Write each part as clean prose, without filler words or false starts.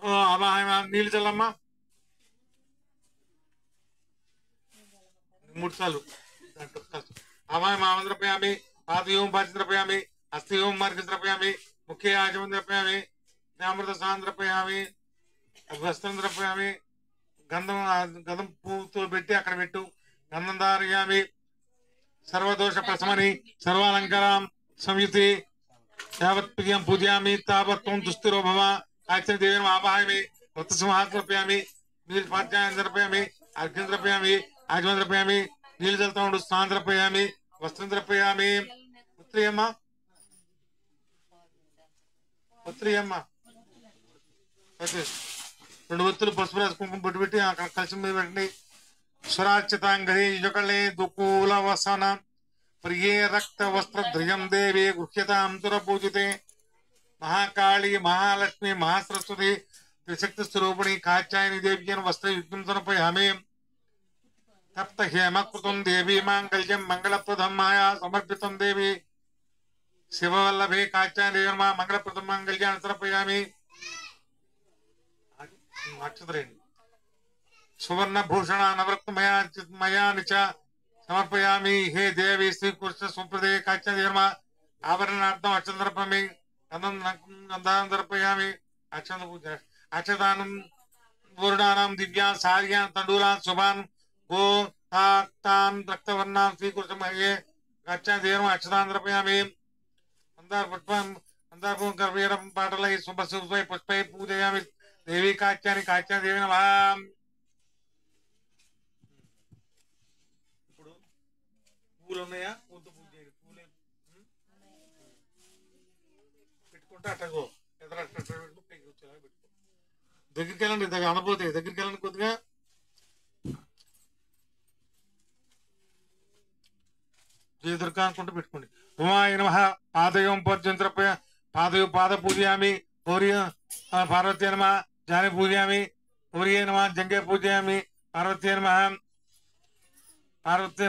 ఓ అమ్మ నీళ్ళు చల్లమ్మా 3 సార్లు అమ్మాయి మామంద్రపయామి పాదయోం పాచిద్రపయామి హస్తయోం మార్గద్రపయామి ముఖ్య ఆచమద్రపయామి అమృత సాంద్రపయామి వస్త్రం ద్రపయామి గంధం పువ్వుతో పెట్టి అక్కడ పెట్టు గంధం ధారయామి సర్వదోష ప్రశమని సర్వాలంకారం సంయుతి యావత్ ప్రియం పూజయామి తావత్వం దుస్థిరో భవ కాచన దేవేన ఆవాహయామి వృత్తసింహాద్రపయామి నీల్పాద్యాన్ని ద్రపయామి అర్ఘ్యం ద్రపయామి ఆచమం ద్రపయామి నీళ్ళు చల్లుతా ఉండు స్నానం ద్రపయామి వస్త్రం ద్రపయామి పుత్రియమ్మ రెండు ఒత్తులు పసుపు రాసి కుంకుమ బొట్టు పెట్టి అక్కడ కలిసి మీద పెట్టండి స్వరాచితాంగది యుగళే దుకూల వసన ప్రియే రక్త వస్త్ర ధ్రియం దేవి గృహ్యతాం తురపూజితే మహాకాళి మహాలక్ష్మి మహాసరస్వతి త్రిశక్తి స్వరూపిణి కాత్యాయని దేవ్యను వస్త్ర యుగ్నం సమర్పయామి తప్త హేమకృతం దేవి మాంగళ్యం మంగళప్రదం మాయా సమర్పితం దేవి శివవల్లభే కాత్యాయని దేవి మంగళప్రదం మాంగళ్యాన్ని సమర్పయామి నక్షత్రేణి సువర్ణ భూషణ నవరత్న మయాని చ సమర్పయామి హే దేవి శ్రీకృష్ణ సుప్రదే కాచ్యమ ఆభరణార్థం అక్షంతరపమి గంధానం దర్పయామి అక్షదానం పూర్ణానం దివ్యాన్ సార్యాన్ తండూలాన్ శుభాన్ గో తాన్ రక్తవర్ణాన్ శ్రీకృష్ణ హే కాచ్యమ అక్షదానం దర్పయామి అందార్పుం గర్వీరం పాటలై శుభ శుభై పుష్పై పూజయామి దేవి కాచ్యాని కాచ్య దేవి నమః. ఇప్పుడు పూలు ఉన్నాయా పూలతో పూజ చేయాలి పూలే పెట్టుకుంటే అట్టగో ఎదురు అట్ట పెట్టుకో పైకి వచ్చేలాగా పెట్టుకో దగ్గరికి వెళ్ళండి దగ్గర అనబోతే దగ్గరికి వెళ్ళండి కొద్దిగా దుర్గా అనుకుంటూ పెట్టుకోండి ఉమాయ నమః పాదయోం పర్యంత్రపయ పాద పూజయామి గౌరీ పార్వతీ నమః జాని పూజయామి గౌరీయే నమః జంగే పూజయామి పార్వతీ నమః పార్వతీ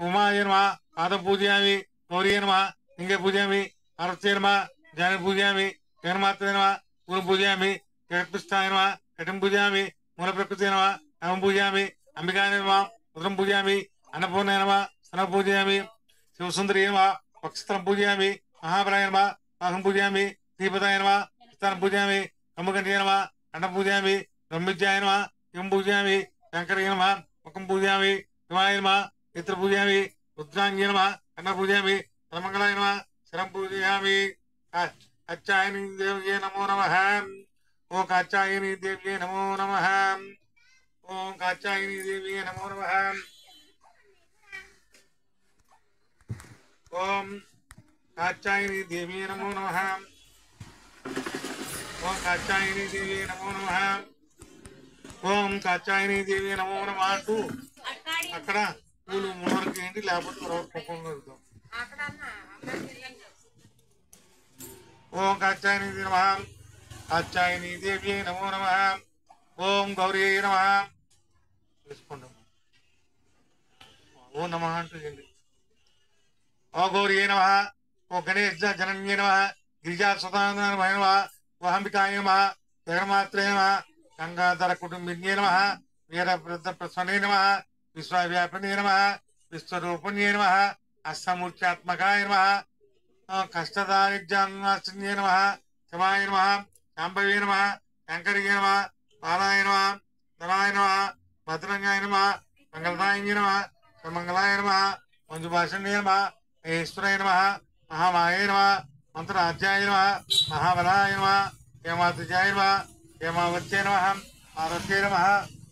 ఉమాయ నమః పాదం పూజయామి గౌరీయే నమః జంగే పూజయామి పార్వతీ నమః జాని పూజయామి జగన్మాతే నమః పూర్ణ పూజయామి జగత్పిష్టాయ నమః కటిం పూజయామి మూల ప్రకృతి నమః నవం పూజయామి అంబికాయ నమః ఉదరం పూజయామి అన్నపూర్ణాయ నమః స్తనం పూజయామి శివసుందరీ నమః పక్షస్త్రం పూజయామి మహాబలాయ నమః పాకం పూజయామి శ్రీపదాయ నమః స్థానం పూజయామి కమ్మకంఠ్యాయ నమః కంఠం పూజయామి బ్రహ్మిజ్యాయ నమః శివం పూజయామి శంకరాయ నమః ముఖం పూజయామి శివాయ నమః నేత్ర పూజయామి రుద్రాంగ్యాయ నమః కన్న పూజయామి సర్వమంగళాయ నమః శరం పూజయామి కాత్యాయని దేవ్యే నమో నమః. ఓం కాత్యాయని దేవ్యే నమో నమః. ఓం కాత్యాయని దేవ్యే నమో నమః. ఓం కాత్యాయని దేవ్యే నమో నమః. ఓం కాత్యాయని దేవ్యే నమో నమః. ఓం కాత్యాయని దేవ్యే నమో నమః అంటూ అక్కడ పూలు మునవరకు ఏంటి లేకపోతే తర్వాత కుప్పం కలుగుతాం. ఓం కాత్యాయని నమః. కాత్యాయని దేవ్యే నమో నమః. ఓం గౌరీ నమః తెలుసుకుంటాం. ఓం నమః అంటూ ఏంటి ఓ గౌరీ నమః. ఓ గణేశ జనన్యే నమః. గిరిజా సుతానమయ నమః. ఓ అంబికాయ నమః. జగన్మాత్రే నమః. గంగాధర కుటుంబిన్యే నమః. వీరవృద్ధ ప్రసన్నే నమః. విశ్వవ్యాపినే నమః. విశ్వరూపిణ్యే నమః. అష్టమూర్త్యాత్మకాయ నమః. కష్టదారిద్ర్యాన్నిన్యే నమః. శివాయ నమః. శాంభవే నమః. శంకర్యే నమః. బాలాయ నమః. ధనాయ నమః. భద్రంగాయ నమః. మంగళదాయ నమః. సర్వమంగళాయ నమః. మంజుభాషణ్యే నమః. ఈశ్వరాయ నమః. మహామాయే నమః. మంత్రాధ్యాయ నమః. మహాబలాయ నమః. హేమాద్రిజాయ నమః. హేమావత్యే నమః. పార్వత్యే నమః.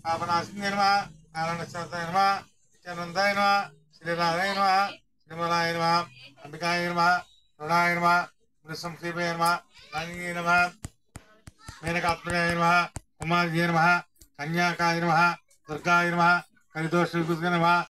పాపనాశిన్యే నమః. నారాయణశాస్త్రాయ నమః. నిత్యానందాయ నమః. శ్రీరాధాయ నమః. శ్రీమలాయ నమః. అంబికాయ నమః. రుణాయ నమః. మృత్సంక్షేపాయ నమః. రాణియే నమః. మేనకాత్మకాయ నమః. కుమార్యే నమః. కన్యాకాయ నమః. దుర్గాయ నమః. కలిదోష నమః.